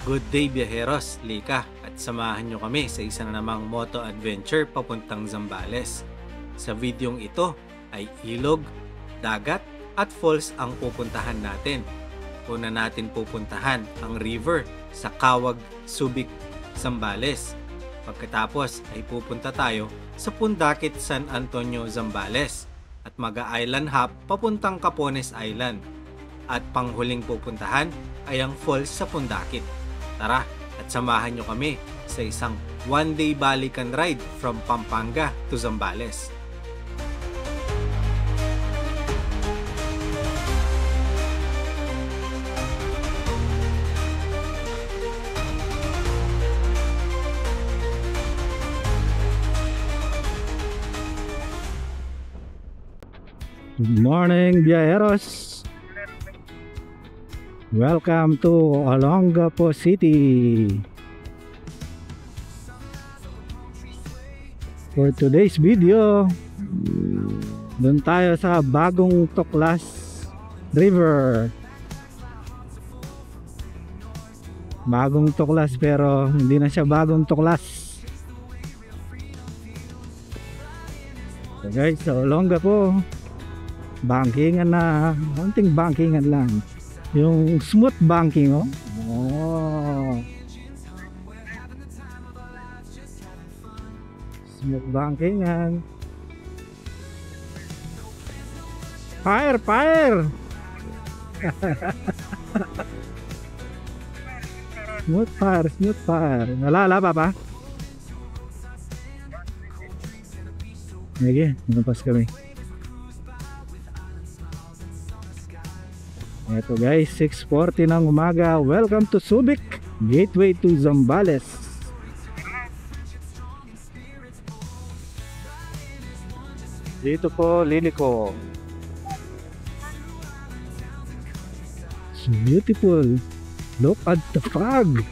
Good day biyaheros, Lika, at samahan nyo kami sa isa na namang moto adventure papuntang Zambales. Sa videong ito ay ilog, dagat at falls ang pupuntahan natin. Una natin pupuntahan ang river sa Kawag, Subic, Zambales. Pagkatapos ay pupunta tayo sa Pundakit, San Antonio, Zambales at mag-island hop papuntang Capones Island. At panghuling pupuntahan ay ang falls sa Pundakit. Tara at samahan nyo kami sa isang one-day balikan ride from Pampanga to Zambales. Good morning, biyaheros! Welcome to Olongapo City. For today's video, doon tayo sa Bagong Tuklas River. Bagong Tuklas pero hindi na siya Bagong Tuklas. So guys, sa Olongapo, bankingan na, konting bankingan lang. Yung smooth banking, oh. Oh. Smooth bankingan. Fire, fire. Smooth fire, smooth fire. Nalala pa pa? Sige, napas kami. Eto guys, 6:40 ng umaga. Welcome to Subic, gateway to Zambales. Dito po, Liliko. It's beautiful. Look at the fog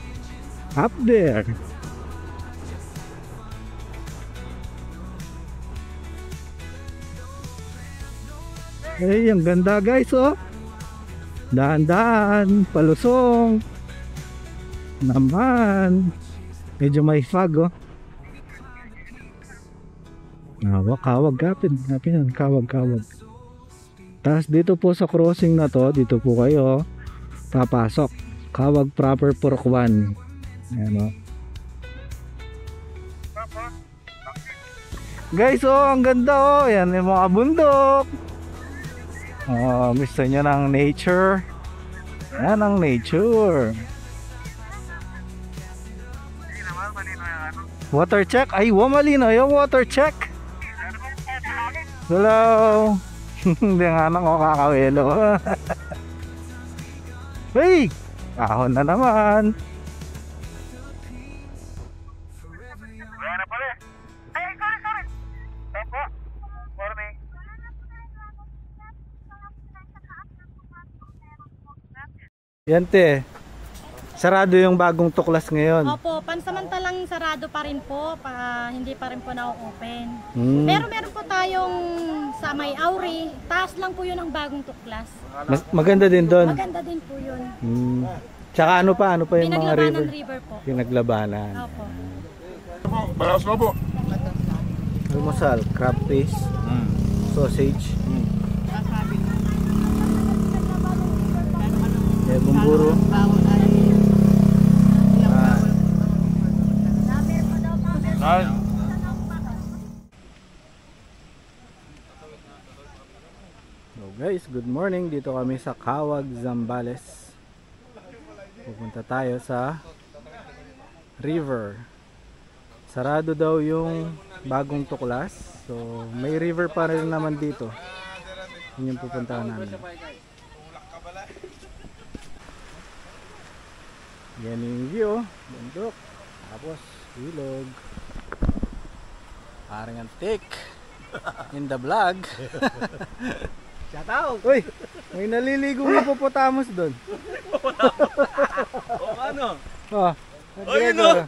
up there. Hey, ang ganda guys, oh. Daan-daan, palusong naman. Medyo may fog, oh. Kawag, kapin, kawag. Tapos dito po sa crossing na to, dito po kayo papasok. Kawag proper Purok 1. Ayan, oh. Guys, oh, ang ganda, oh. Yan yung mga bundok. Oh, gusto nyo ng nature? Yan ang nature. Water check? Ay, malino yung water check. Hello. Hindi nga nang ako kakawelo. Hey, kahon na naman. Yan te, sarado yung Bagong Tuklas ngayon. Opo, pansamantalang sarado pa rin po, hindi pa rin po na-open. Pero meron po tayong sa May Auri, taas lang po yun ang Bagong Tuklas. Maganda din doon. Maganda din po yun. Tsaka ano pa yung mga river? River po. Pinaglabanan. Opo. Balas na po. Almusal, crab paste, sausage. Bumburo. So guys, good morning. Dito kami sa Kawag, Zambales. Pupunta tayo sa river. Sarado daw yung Bagong Tuklas. So may river pa rin naman dito. Yun yung pupuntahan namin. Yan yung view, bundok, tapos ilog. Parang antik in the vlog. Shout out! Uy, may naliligong hippopotamus doon. O ano? Oh, no?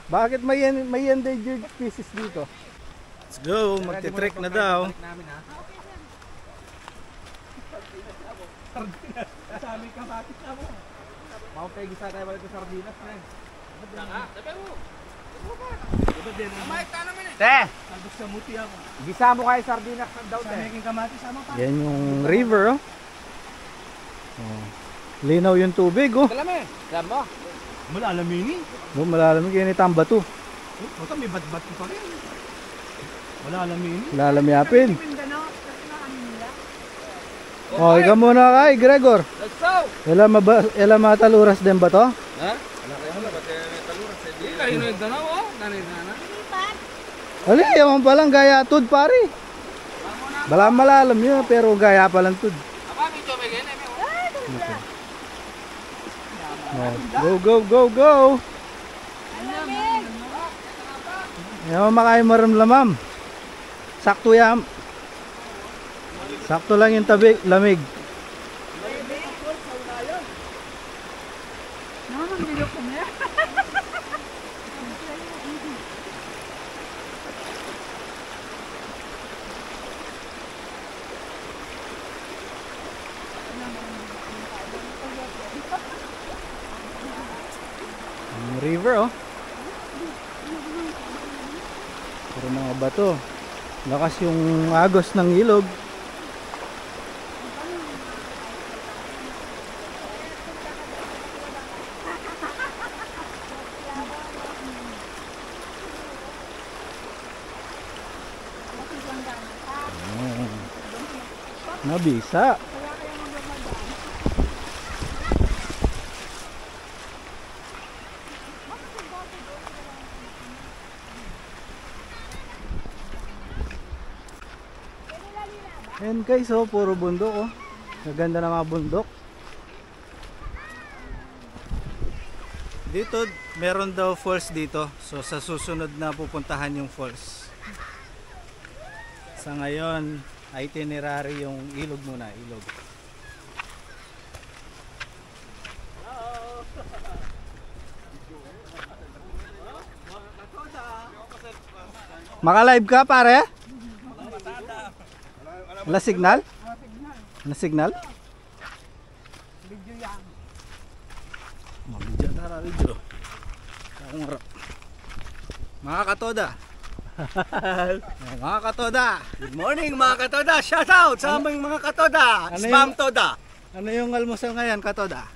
Bakit may endangered species dito? Let's go, magte-trek na daw. Makapagigisa tayo balik sa sardinas na eh. Te! Gisa mo kayo sardinas ng daw te. Yan yung river, oh. Oh. Linaw yung tubig, oh. Kalame. Alam mo? Malalamini. Oh, malalamig yan itang bato. Baka may bat-bat pa rin. Malalamini. Lalamyapin. Oh, ikaw muna kay Gregor. Let's go! Ela mataluras din ba to? Ha? Kayo na yung danaw oh. Nanay-nana. Ali, yaman palang gaya tud pare. Bala malalam yun, pero gaya pa lang tud. Aba, medyo may ganyan eh. Oh, go, go, go, go! Yaman makain maramlamam. Sakto yan. Sakto lang yung tabi, lamig. Ang river, oh. Puro mga bato. Lakas yung agos ng ilog. Nabisa. Ayan guys, oh, puro bundok, oh. Maganda na mga bundok. Dito, meron daw falls dito. So sa susunod na pupuntahan yung falls. Sa ngayon, itinerary yung ilog muna, ilog. Maka-live ka pare? Wala signal? Wala signal? Video yan. Video na video. Akong harap. Mga katoda. Mga katoda. Good morning mga katoda. Shout out sa aming mga katoda. Spam toda. Ano yung almusal ngayon, katoda?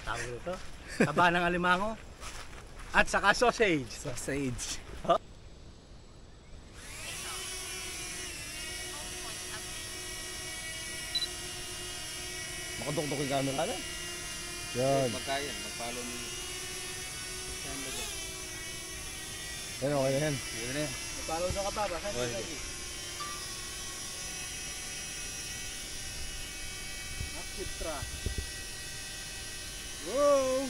Tawag ito. Taba ng alimango. At saka sausage. Sausage. Makadukduk yung camera na. Yan. Magkayan. Mag-follow mo. Pero okay yan. Yan na yan. Mag-follow sa kababa. Nakitra. Wow!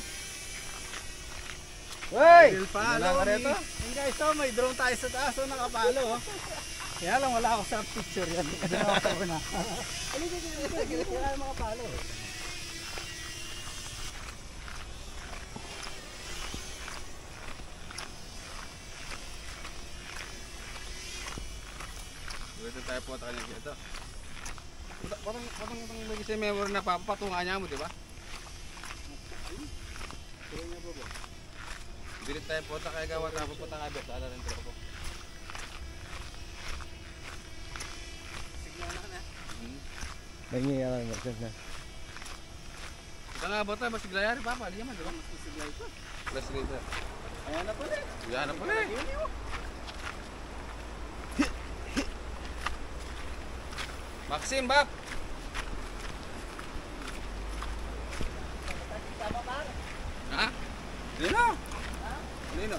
Hey! Follow me. Yung guys, oh, may drone tayo sa taas, oh, nakapalo. Oh. Kaya lang wala ako sa picture yan. Kasi nakapalo ko na. Kaya makapalo. Dito tayo po tayo dito. Parang may kasi memory na papatungan niya mo, di ba? Dito tayo po tayo gawa tapos po tayo abot, ala rin ko. Nangyay lang mo, na. Ito nga ba tayo, masiglayari papa, di naman, di ba? Masiglay ito. Plus later. Ayan na pala eh. Ayan na pala eh. Maxim, bak! Ha? Dino? Dino?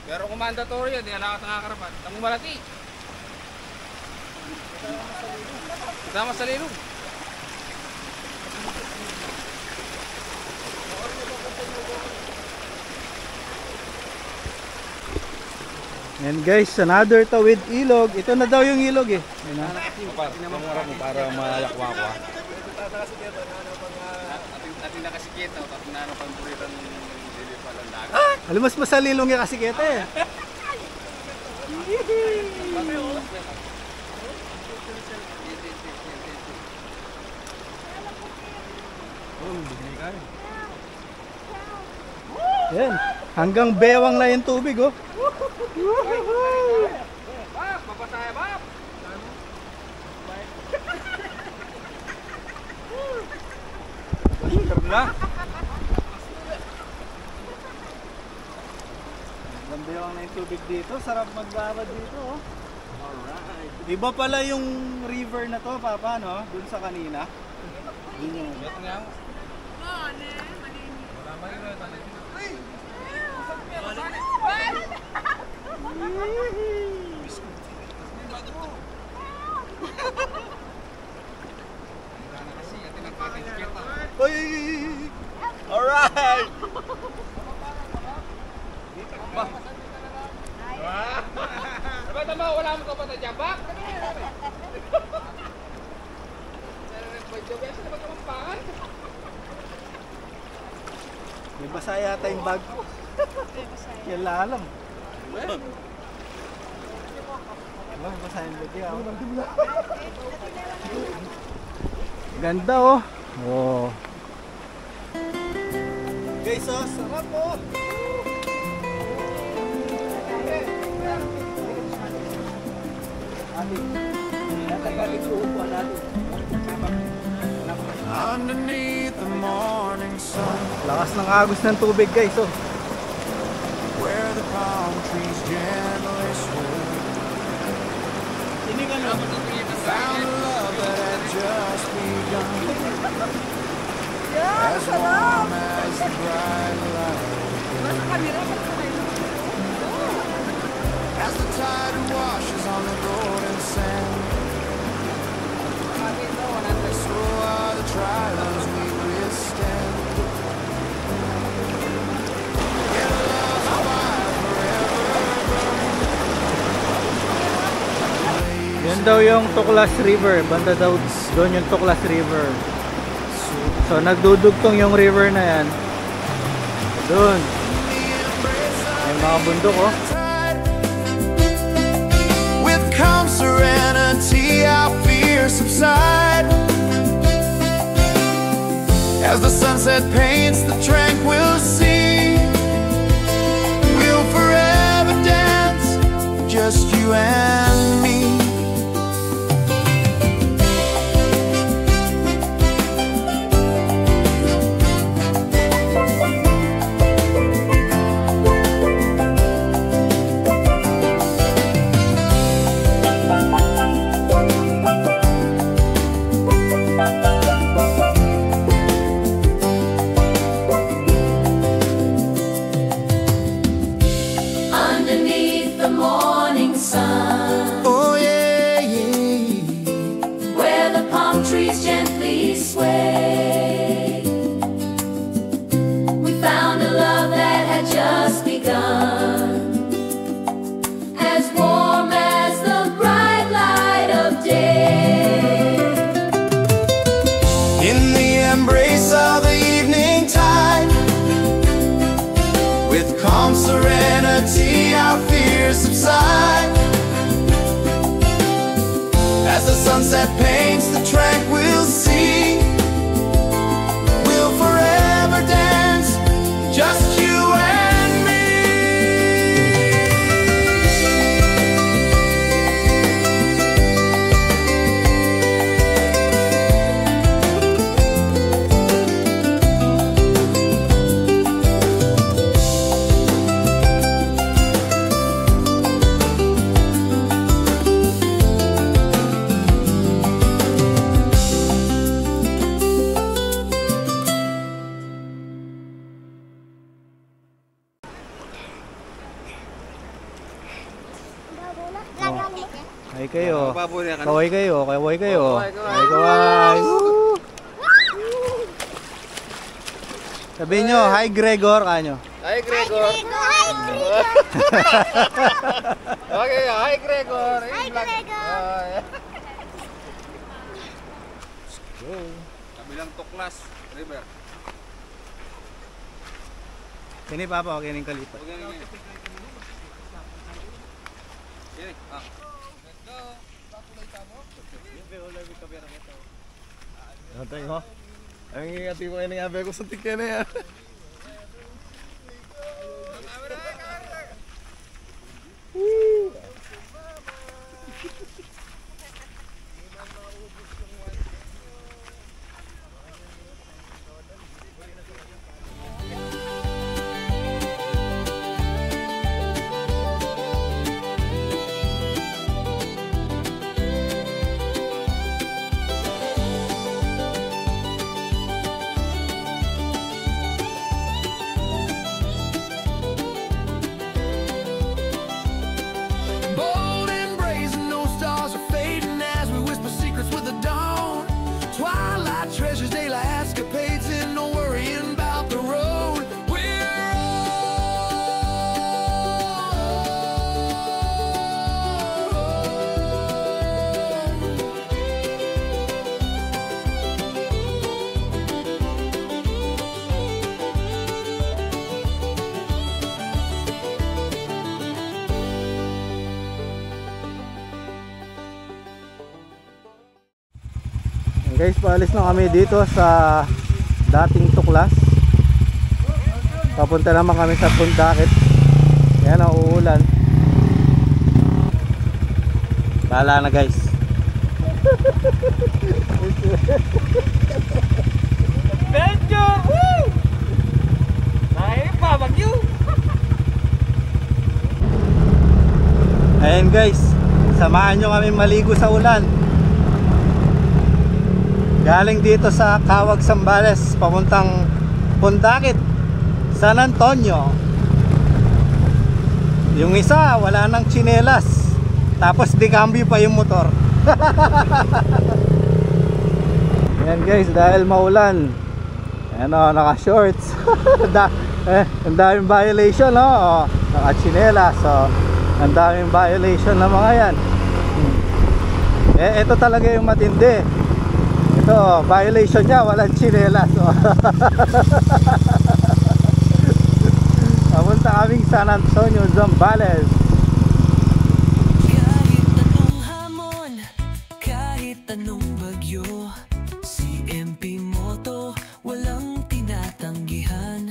Pero kung mandatory yan, di ala ka nakakarapat. Tamo malati. Sama sa lilong. And guys, another tawid ilog. Ito na daw yung ilog eh. Para malakwa ko. Ating nakasikita o tapos na pang buritang dili pala dagat. Alimas pa sa lilong yung kasikete eh. Yan. Hanggang bewang na yung tubig, oh. Bak, mapasaya bak! Sarap na. Hanggang bewang na yung tubig dito. Sarap magbabad dito, oh. Alright. Iba pala yung river na to, Papa, no? Dun sa kanina. Yun yung... Uy! Alright! Ba't naman wala mo kapatid dyan, bak? May basa yata yung bag ko. Yan lang alam. May basa yung bag ko. Ganda, oh. Oh. Guys, oh, sarap, oh. Underneath the morning sun, Lakas ng agos ng tubig, guys, oh. where the palm trees gently sway, found a love that had just begun, as warm as the bright light, as the tide washes on the golden sand. So are the trials we withstand. Get lost fire forever. Yan daw yung Tuklas River. Banda daw doon yung Tuklas River. So nagdudugtong yung river na yan. Doon. May mga bundok, oh. With calm serenity, our fears subside. As the sunset paints the tranquil sea, we'll forever dance, just you and me. Underneath the morning sun, Oh yeah, yeah. where the palm trees gently sway, we found a love that had just begun, as warm as the bright light of day. In the embrace of the evening tide, with calm serenity our fears subside. As the sunset paints the tranquil sea, we'll forever dance, just you and me. Ay kayo. Baburi ka na. Kaway kayo. Kaway kayo. Kaway. Ay kaway. Woo! Sabihin nyo, hi Gregor, kanyo. Hi, Gregor. Okay, hi, Gregor. Hi, Gregor. Kabilang Tuklas River. Kini Papa, okay nang kalipat. Okay, okay. Sige, ah. Let's go. Ano tayo, ho? Ang ingati ko kayo nga ko sa tikya na yan. Bold and brazen, no stars are fading as we whisper secrets with the dawn. Twilight treasures, daylight escapades, and no worrying about the road. Guys, paalis na kami dito sa dating Tuklas. Papunta naman kami sa Pundakit. Ayan, uulan. Bahala na guys. Adventure! Woo! Ay, babagyo! Ayan guys, samahan nyo kami maligo sa ulan. Galing dito sa Kawag, Zambales, papuntang Pundakit, San Antonio. Yung isa wala nang tsinelas, tapos di cambio pa yung motor. Ayan guys, dahil maulan, ano, naka shorts. Ang daming violation, no? Naka tsinelas, so ang daming violation na mga yan. Ito talaga yung matindi. Ito, violation niya, walang tsinelas. Papunta kaming San Antonio, Zambales. Kahit anong hamon, kahit anong bagyo, si MP Moto walang tinatanggihan.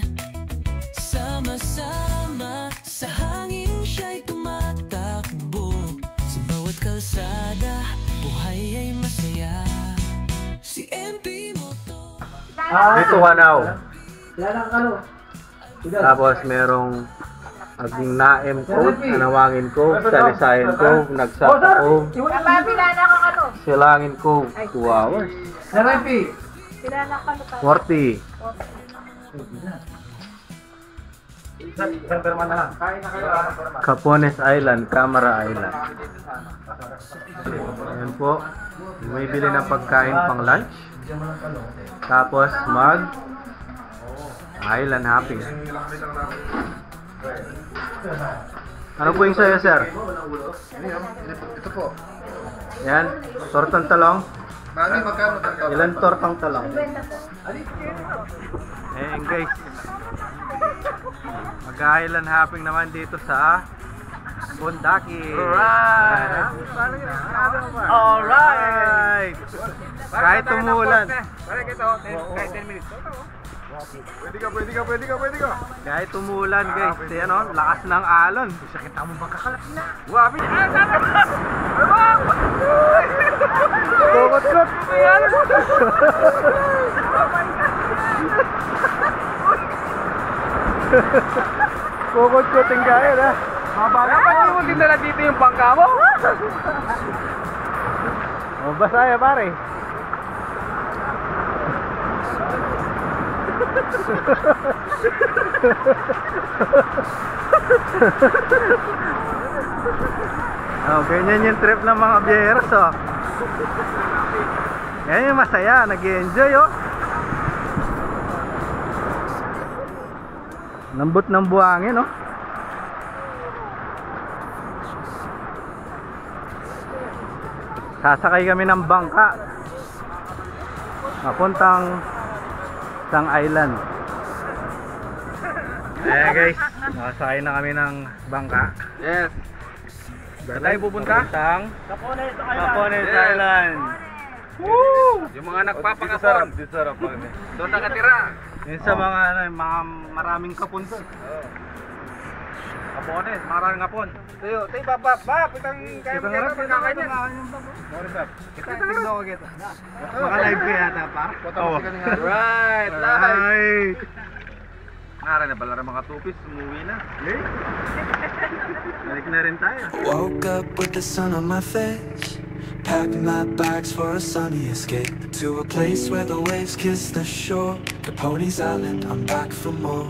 Sama-sama sa hangin siya'y tumatakbo. Sa bawat kalsada, buhay ay masaya. Si MP Moto. Dito ka now. Tapos merong aging naem code, anawangin ko, salisayan ko, nagsasa ko, silangin ko, 2 hours. 40. Capones Island, Camara Island. Ayan po, may bili ng pagkain pang lunch. Tapos mag island hopping. Ano po yung sayo, sir? Ito po. Yan, tortang talong. Mami, magkano tanto? Ilan tortang talong? Ayan guys, mag-island hopping naman dito sa Pundakit. Alright! Alright! Kahit umulan. Kahit 10 minutes. Pwede ka. Kahit umulan guys, yan o, lakas ng alon. Sakit mo bang kakalap na? Wabi! Kukot-kot! Kukot-koting kaya na. Dapat hindi mo dinala dito yung bangka mo? O, basa ya pare. Oh, ganyan yung trip ng mga biyeros, oh. Yan yung masaya, nag-enjoy, oh. Lambot ng buhangin, oh. Sasakay kami ng bangka papuntang Sang Island. Ayan guys, nakasakay na kami ng bangka. Yes. Saan tayo pupunta? Capones Island. Yung mga nagpapakapon. Dito sarap pa rin. Doon nakatira. Yun sa mga, mga maraming kapon doon. Kapones, maraming kapon. Tayo, baba, pitang kaya mo kaya pagkakain yan. Kita, tignan ko kita. Baka live ko yata pa. Right, live. Nara na pala mga tupis, umuwi na. Balik na rin tayo. Woke up with the sun on my face, packed my bags for a sunny escape to a place where the waves kiss the shore. Capone's Island, I'm back for more.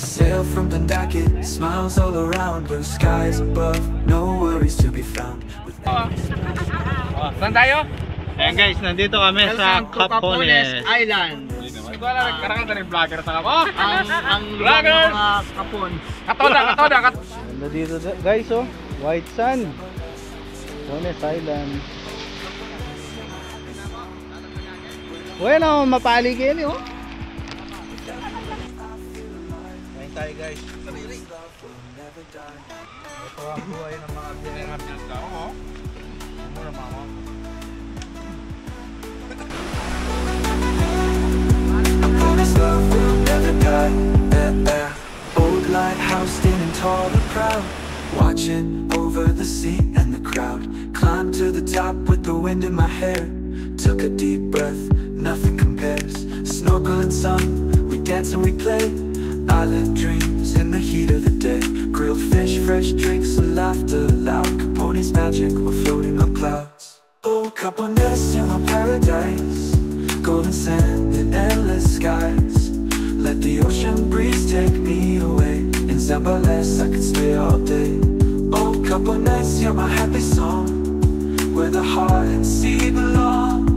Sail from Dundalk, smiles all around, blue skies above, no worries to be found. Saan tayo? Ayan guys, nandito kami sa Capones Island. Ito wala nagkaroon na rin vlogger sa kapo. Ang Vloggers! mga kapon. Katoda. Ganda dito guys, oh. White sand. Capones Island. Bueno, mapaligid yun, oh. Kain tayo guys. Ito ang buhay ng mga biyaya. Muna mama. Capone's love will never die. Old lighthouse standing tall and proud, watching over the sea and the crowd. Climbed to the top with the wind in my hair, took a deep breath, nothing compares. Snorkel and sun, we dance and we play, island dreams in the heat of the day. Grilled fish, fresh drinks and laughter loud. Capone's magic, we're floating on clouds. Oh, Capones, you're my paradise, golden sand and endless skies. Let the ocean breeze take me away. In Zambales I could stay all day. Oh, Capones, you're my happy song, where the heart and sea belong.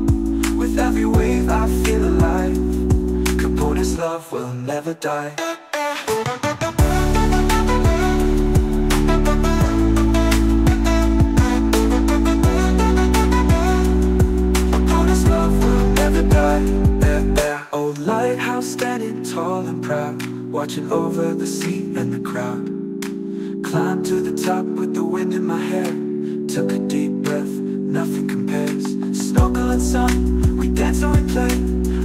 With every wave I feel alive. Capone's love will never die. Capone's love will never die. Old lighthouse standing tall and proud, watching over the sea and the crowd. Climbed to the top with the wind in my hair, took a deep breath, nothing compares. Snorkel and sun, we dance and we play,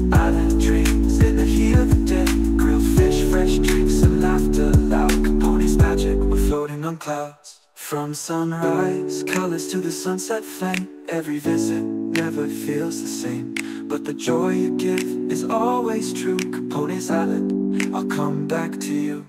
island dreams in the heat of the day. Grilled fish, fresh drinks and laughter loud. Capone's magic, we're floating on clouds. From sunrise colors to the sunset flame, every visit never feels the same. But the joy you give is always true. Capone's Island, I'll come back to you.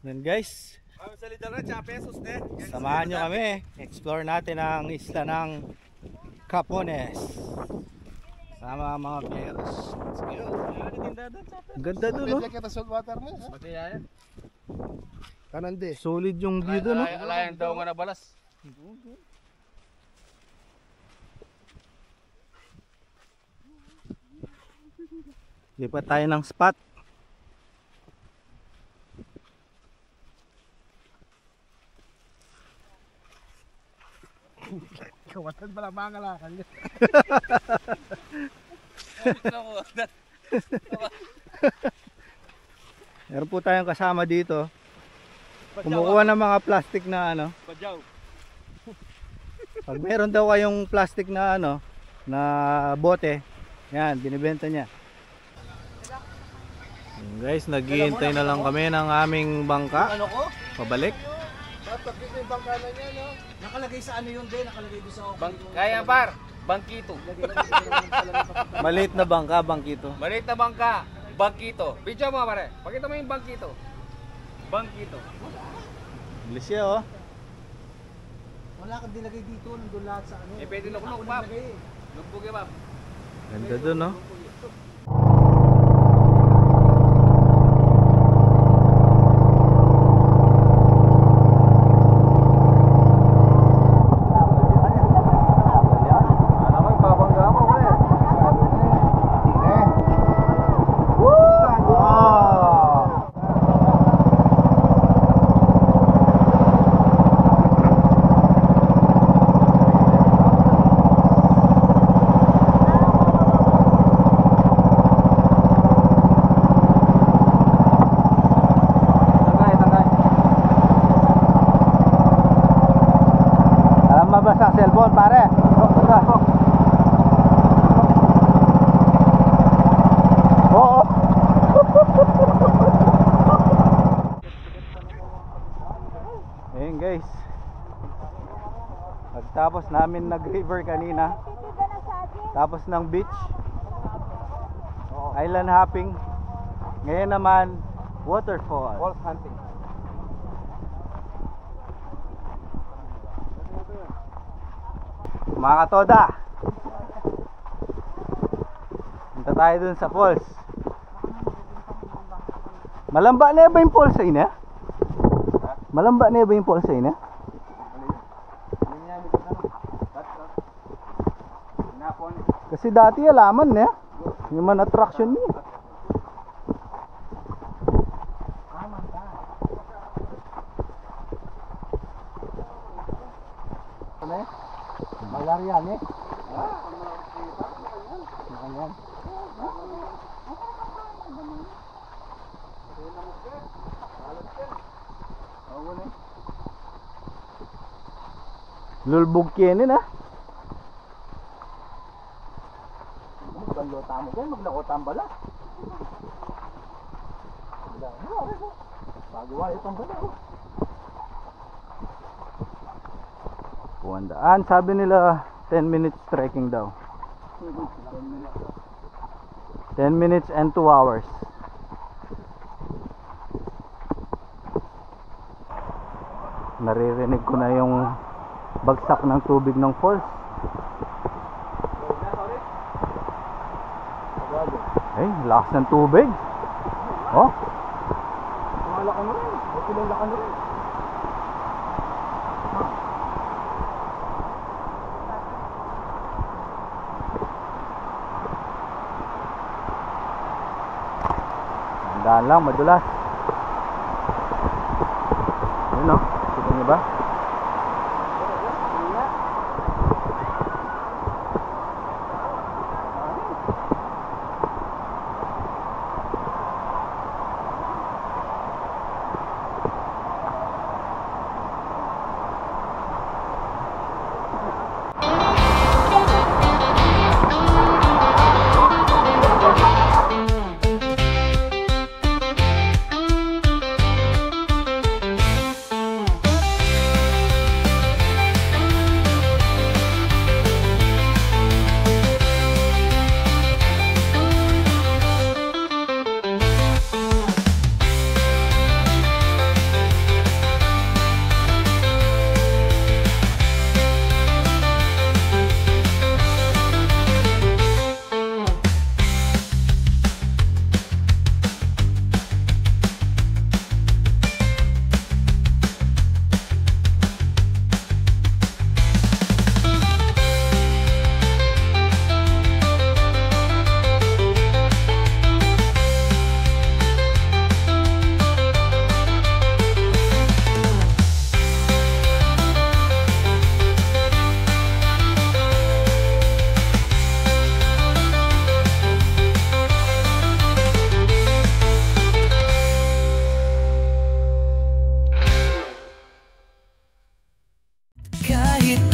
Yan guys, samahan nyo kami, explore natin ang isla ng Capones sama mga players. Ganda doon, no? Solid yung view doon, no? Alayan daw nga na balas. Lipat tayo ng spot. Kawatan pala mga kalakal. Meron po tayong kasama dito. Kumukuha ng mga plastic na ano. Pag meron daw kayong plastic na ano, na bote, yan, binibenta niya. Guys, naghihintay na lang kami ng aming bangka pabalik. Nakalagay sa ano yun din, nakalagay doon sa Kaya par, bangkito. Maliit na bangka, bangkito. Maliit na bangka, bangkito. Video mo pare, pakita mo yung bangkito. Bangkito. English siya, oh. Wala kang dilagay dito, nandun lahat sa ano. Pwede lukluk, Pap. Lukluk ya, Pap. Ganda dun, no? Sa cellphone pare. Oo. Ayun guys. Pagtapos namin nag-river kanina, tapos ng beach, island hopping, ngayon naman waterfall. Wolf hunting. Mga katoda, punta tayo dun sa falls. Malamba na ba yung falls sa ina? Malamba na ba yung falls sa ina? Kasi dati alaman na yung man attraction niya. Malarian eh. Ayan. Lulbog kinin ah. Maglota mo kayo, maglakotang bala. Pagawa itong bala. Kuwandaan, sabi nila 10 minutes trekking daw. 10 minutes and 2 hours. Naririnig ko na yung bagsak ng tubig ng falls. Ay, lakas ng tubig. Oh. Malaki na rin. Laki na rin. Daan lang, madulas. Yun o, kita niyo ba?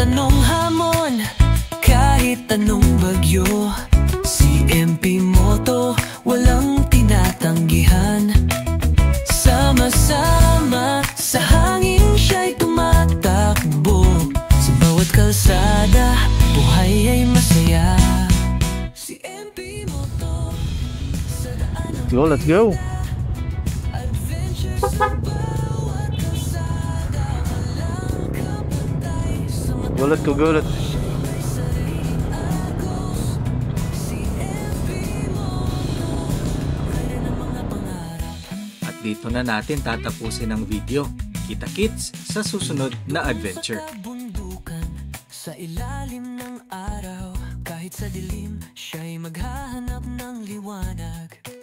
anong hamon, kahit anong bagyo, si MP Moto walang tinatanggihan. Sama-sama sa hangin siya'y go, let's go. Gulat ko, gulat. At dito na natin tatapusin ang video. Kita-kits sa susunod na adventure. Sa ilalim ng araw, kahit sa dilim, siya'y maghahanap ng liwanag.